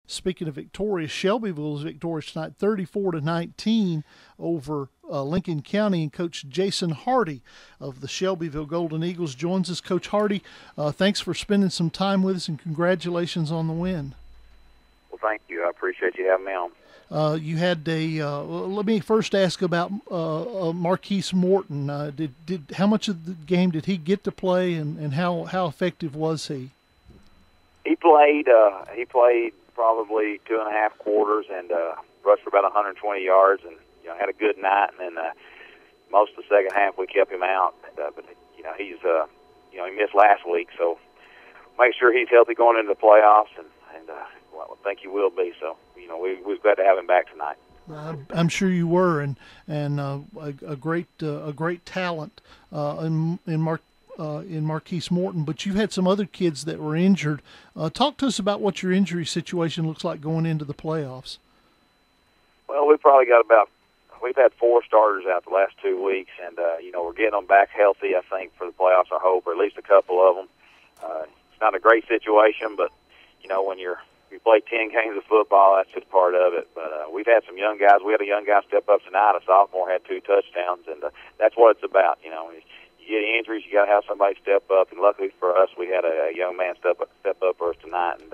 Speaking of victorious, Shelbyville is victorious tonight, 34-19 over Lincoln County. And Coach Jason Hardy of the Shelbyville Golden Eagles joins us. Coach Hardy, thanks for spending some time with us, and congratulations on the win. Well, thank you. I appreciate you having me on. You had let me first ask about Marquise Morton. How much of the game did he get to play, and how effective was he? He played probably 2.5 quarters and rushed for about 120 yards, and had a good night. And then most of the second half we kept him out. But he's he missed last week, so make sure he's healthy going into the playoffs, and I think he will be. So we're glad to have him back tonight. I'm sure you were, and a great talent in Marquise Morton. But you've had some other kids that were injured. Talk to us about what your injury situation looks like going into the playoffs. Well, we've had 4 starters out the last 2 weeks, and we're getting them back healthy, I think, for the playoffs, I hope, or at least a couple of them. It's not a great situation, but when you play 10 games of football, that's just part of it. But we've had some young guys. We had a young guy step up tonight. A sophomore had 2 touchdowns, and that's what it's about. You get injuries, you got to have somebody step up. And luckily for us, we had a young man step up for us tonight, and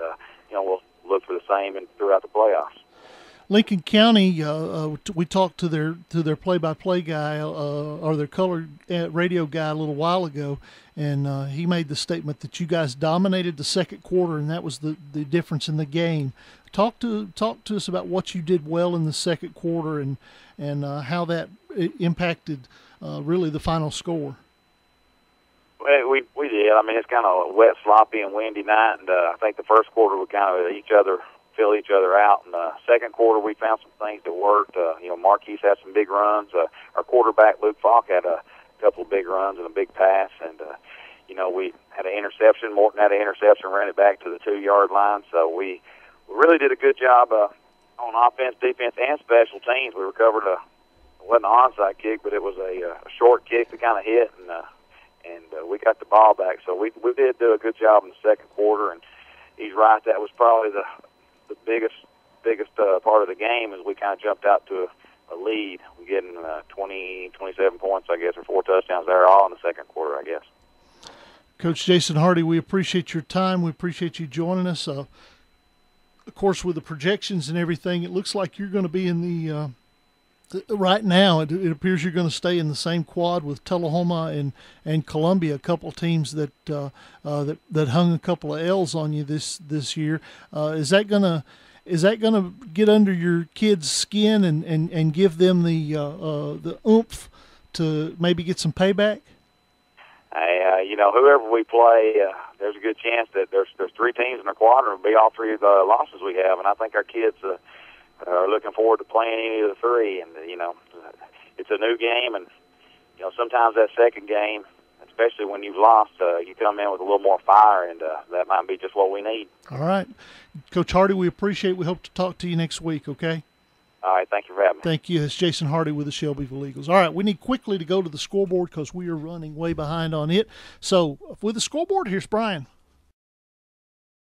we'll look for the same throughout the playoffs. Lincoln County, we talked to their play-by-play guy or their color radio guy a little while ago, and he made the statement that you guys dominated the second quarter, and that was the difference in the game. Talk to us about what you did well in the second quarter and how that impacted really the final score. Well, we did. I mean, it's kind of a wet, sloppy, and windy night, and I think the first quarter we kind of fill each other out. In the second quarter, we found some things that worked. Marquise had some big runs. Our quarterback, Luke Falk, had a couple of big runs and a big pass. And, we had an interception. Morton had an interception, ran it back to the 2-yard line. So we really did a good job on offense, defense, and special teams. We recovered it wasn't an onside kick, but it was a short kick that kind of hit, and we got the ball back. So we did do a good job in the second quarter. And he's right. That was probably the biggest part of the game, as we kind of jumped out to a lead. We're getting 27 points, I guess, or 4 touchdowns there, all in the second quarter, I guess. Coach Jason Hardy, we appreciate your time. We appreciate you joining us. Of course, with the projections and everything, it looks like you're going to be in the right now. It appears you're going to stay in the same quad with Tullahoma and Columbia, a couple of teams that hung a couple of L's on you this year. Is that gonna get under your kids' skin and give them the oomph to maybe get some payback? Whoever we play, there's a good chance that there's 3 teams in the quadrant will be all 3 of the losses we have, and I think our kids are looking forward to playing any of the 3. And it's a new game, and sometimes that second game, especially when you've lost, you come in with a little more fire, and that might be just what we need. All right, Coach Hardy, we appreciate it. We hope to talk to you next week. Okay. All right, thank you for having me. Thank you. It's Jason Hardy with the Shelbyville Eagles. All right, we need quickly to go to the scoreboard because we are running way behind on it. So with the scoreboard, here's Brian.